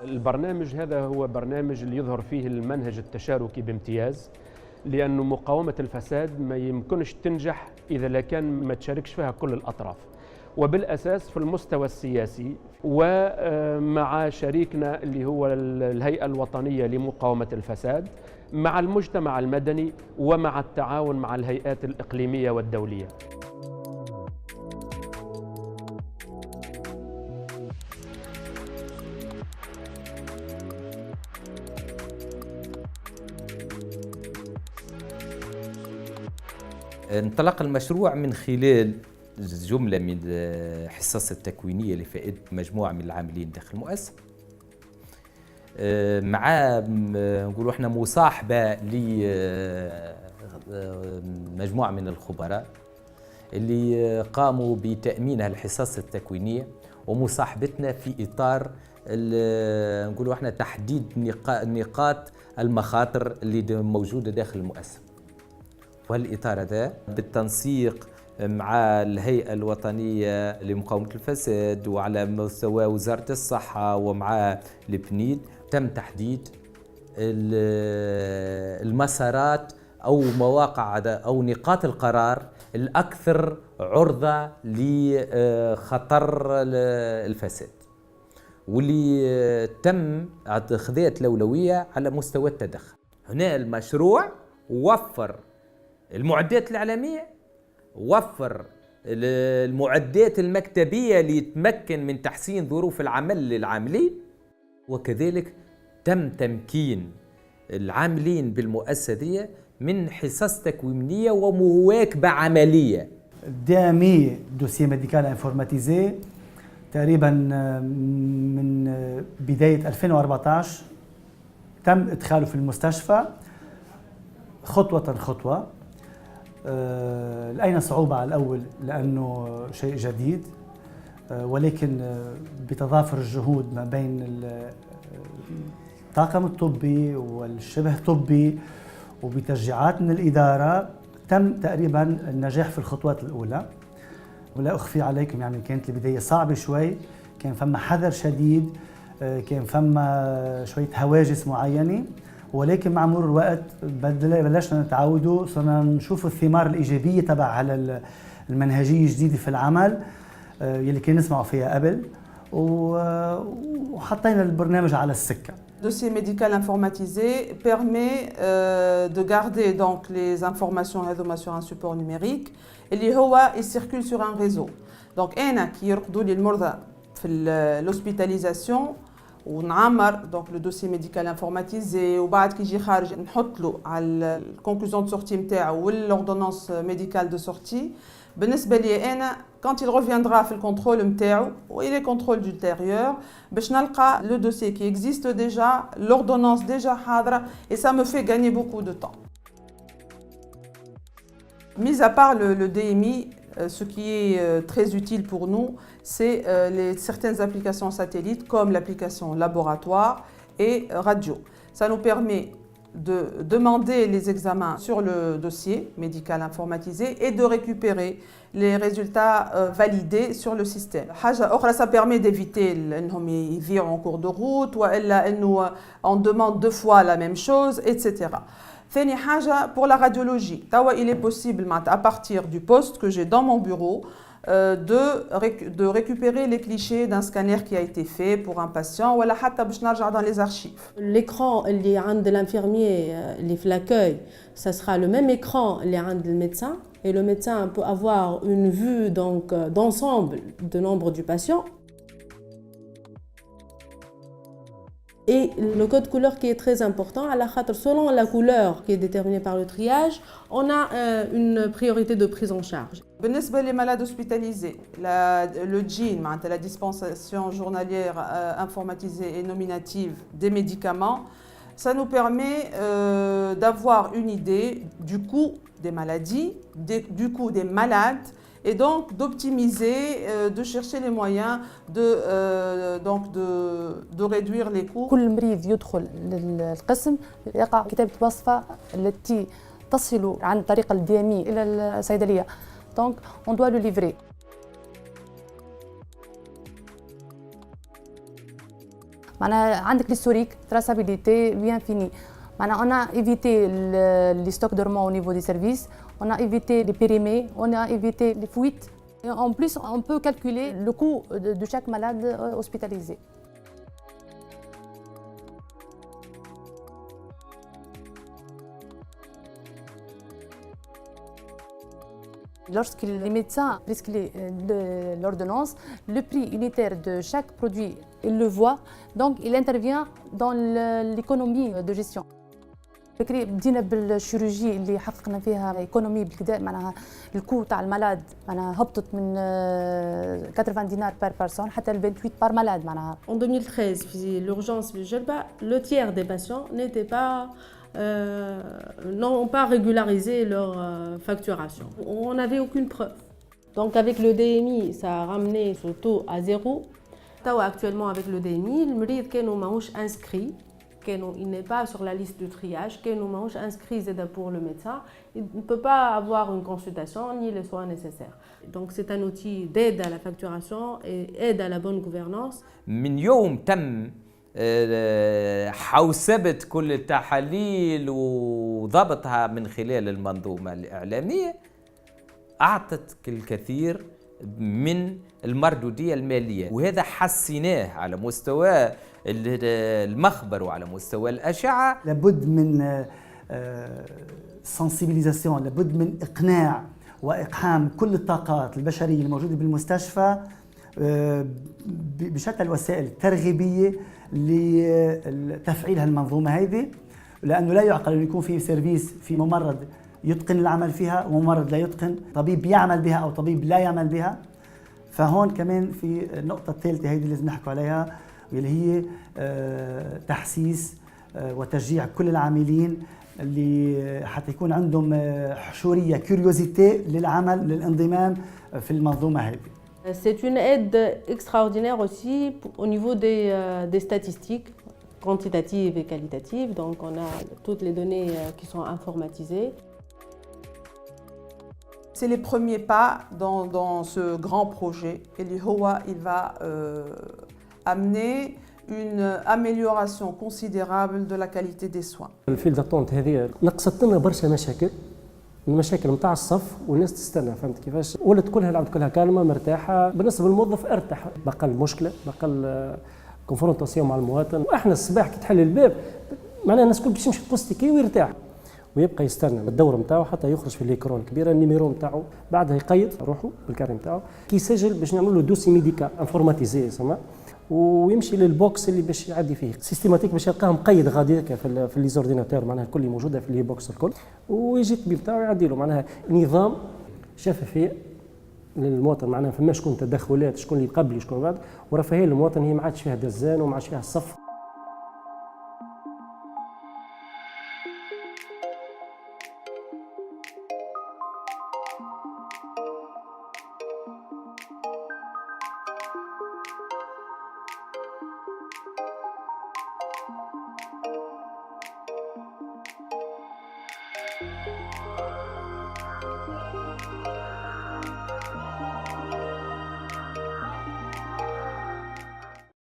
البرنامج هذا هو برنامج اللي يظهر فيه المنهج التشاركي بامتياز، لأنه مقاومة الفساد ما يمكنش تنجح إذا لكان ما تشاركش فيها كل الأطراف، وبالأساس في المستوى السياسي ومع شريكنا اللي هو الهيئة الوطنية لمقاومة الفساد، مع المجتمع المدني، ومع التعاون مع الهيئات الإقليمية والدولية. انطلق المشروع من خلال جملة من الحصص التكوينية لفائدة مجموعة من العاملين داخل المؤسسة، مع نقولوا احنا مصاحبة لمجموعة من الخبراء اللي قاموا بتأمين الحصص التكوينية ومصاحبتنا في إطار نقولوا احنا تحديد نقاط المخاطر اللي موجودة داخل المؤسسة. وهالإطار هذا بالتنسيق مع الهيئة الوطنية لمقاومة الفساد وعلى مستوى وزارة الصحة ومع البنيد تم تحديد المسارات أو مواقع أو نقاط القرار الأكثر عرضة لخطر الفساد، واللي تم خذيت الأولوية على مستوى التدخل. هنا المشروع وفر المعدات الإعلامية، وفر المعدات المكتبية ليتمكن من تحسين ظروف العمل للعاملين، وكذلك تم تمكين العاملين بالمؤسسة دي من حصص تكوينية ومواكبة عملية. DMI دوسيي ميديكال انفورماتيزي تقريبا من بداية 2014 تم إدخاله في المستشفى خطوة خطوة. لقينا صعوبة على الأول لأنه شيء جديد، ولكن بتضافر الجهود ما بين الطاقم الطبي والشبه طبي وبتشجيعات من الإدارة تم تقريبا النجاح في الخطوات الأولى. ولا أخفي عليكم يعني كانت البداية صعبة شوي، كان فما حذر شديد، كان فما شوية هواجس معينة، ولكن مع مرور الوقت بلشنا نتعودوا، صرنا نشوف الثمار الإيجابية تبع على المنهجية الجديدة في العمل يلي كنا نسمعوا فيها قبل، وحطينا البرنامج على السكة. Dossier médical informatisé permet de garder donc les informations sur un support numérique اللي هو il circule sur un réseau. Donc أنا كي يرقدوا لي المرضى في l'hospitalisation ونعمر دونك لو دوسي ميديكال انفورماتيزي، وبعد كي يجي خارج نحط له على الكونكلوزيون دو سورتي نتاعو والاوردونانس ميديكال دو سورتي. بالنسبه لي انا quand il reviendra في الكونترول نتاعو والى كونترول دولتيريور باش نلقى لو دوسي كي اكزيست ديجا، l'ordonnance ديجا حاضره، et ça me fait gagner beaucoup de temps. Mis à part le DMI, ce qui est très utile pour nous, c'est certaines applications satellites comme l'application laboratoire et radio. Ça nous permet de demander les examens sur le dossier médical informatisé et de récupérer les résultats validés sur le système. Ça permet d'éviter qu'ils virent en cours de route ou on demande 2 fois la même chose, etc. ثاني حاجة pour la radiologie. Il est possible à partir du poste que j'ai dans mon bureau de récupérer les clichés d'un scanner qui a été fait pour un patient ولا حتى باش نرجع dans les archives. L'écran اللي عند l'infirmier اللي في l'accueil, ça sera le même écran اللي عند الميدecin, et le médecin peut avoir une vue donc d'ensemble de nombre du patient. Et le code couleur qui est très important, selon la couleur qui est déterminée par le triage, on a une priorité de prise en charge. بالنسبة les malades hospitalisés, le GIN, la dispensation journalière informatisée et nominative des médicaments, ça nous permet d'avoir une idée du coût des maladies, du coût des malades, et donc d'optimiser, de chercher les moyens de réduire les coûts. كل مريض يدخل للقسم يقع كتابة وصفة التي تصل عن طريق الديامي إلى الصيدلية. Donc on doit le livrer. معناها عندك l'historique traçabilité bien fini. معناها on a évité les stocks dormants au niveau des services, on a évité les périmés, on a évité les fuites. Et en plus, on peut calculer le coût de chaque malade hospitalisé. Lorsque les médecins prescrivent l'ordonnance, le prix unitaire de chaque produit, il le voit, donc il intervient dans l'économie de gestion. فكري بدينا بالشيروجي اللي حققنا فيها ايكونومي بالكدا معناها الكو تاع المالاد معناها هبطت من 80 دينار بار بيرسون حتى ل 28 بار مالاد معناها. En 2013, في l'urgence بالجلبة, le tiers des patients n'ont pas régularisé leur facturation. On n'avait aucune preuve. Donc avec le DMI, ça a ramené ce taux à zéro. Actuellement avec le DMI, le malade كانوا ماهوش inscrit. Il n'est pas sur la liste de triage, qu'il est inscrit pour le médecin, il ne peut pas avoir une consultation ni les soins nécessaires. Donc c'est un outil d'aide à la facturation et aide à la bonne gouvernance. من يوم تم حوسبة كل التحاليل وضبطها من خلال المنظومة الإعلامية أعطت الكثير من المردودية المالية، وهذا حسيناه على مستوى المخبر وعلى مستوى الأشعة. لابد من سنسيبيليزاسيون، لابد من إقناع وإقحام كل الطاقات البشرية الموجودة بالمستشفى بشتى الوسائل الترغيبية لتفعيل هالمنظومة هذه، لأنه لا يعقل أن يكون في سيرفيس في ممرض يتقن العمل فيها وممرض لا يتقن، طبيب يعمل بها أو طبيب لا يعمل بها. فهون كمان في النقطة الثالثة هذه لازم نحكوا عليها، واللي هي تحسيس وتشجيع كل العاملين اللي حتى يكون عندهم حشورية كيوريوزيتي للعمل للانضمام في المنظومة هذه. C'est une aide extraordinaire aussi au niveau des statistiques quantitatives et qualitatives. Donc on a toutes les données qui sont informatisées. C'est les premiers pas dans ce grand projet. Et l'IHOA, il va amener une amélioration considérable de la qualité des soins. الفيل داتونت هذه نقصت لنا برشا مشاكل، المشاكل نتاع الصف والناس تستنى، فهمت كيفاش؟ ولات كلها العبد كلها كالمه مرتاحه، بالنسبه للموظف ارتاح، بقى المشكله، بقى الكونفرونتاسيون مع المواطن، واحنا الصباح كي تحل الباب معناها الناس الكل باش يمشي تبوستيكي ويرتاح ويبقى يستنى الدوره نتاعو حتى يخرج في ليكرون الكبيره النيميرو نتاعو، بعدها يقيد روحه بالكاري نتاعو كي يسجل باش نعملوا له دوسي ميديكال انفورماتيزي يسمى، ويمشي للبوكس اللي باش يعدي فيه سيستيماتيك باش يلقاه مقيد غادي في لي زورديناتور معناها الكل موجوده في لي بوكس الكل، ويجي الطبيب تاعو يعدي له معناها نظام شفافيه للمواطن، معناها فما شكون تدخلات، شكون اللي قبل شكون بعد، ورفاهيه للمواطن هي ما عادش فيها دزان وما عادش فيها الصف.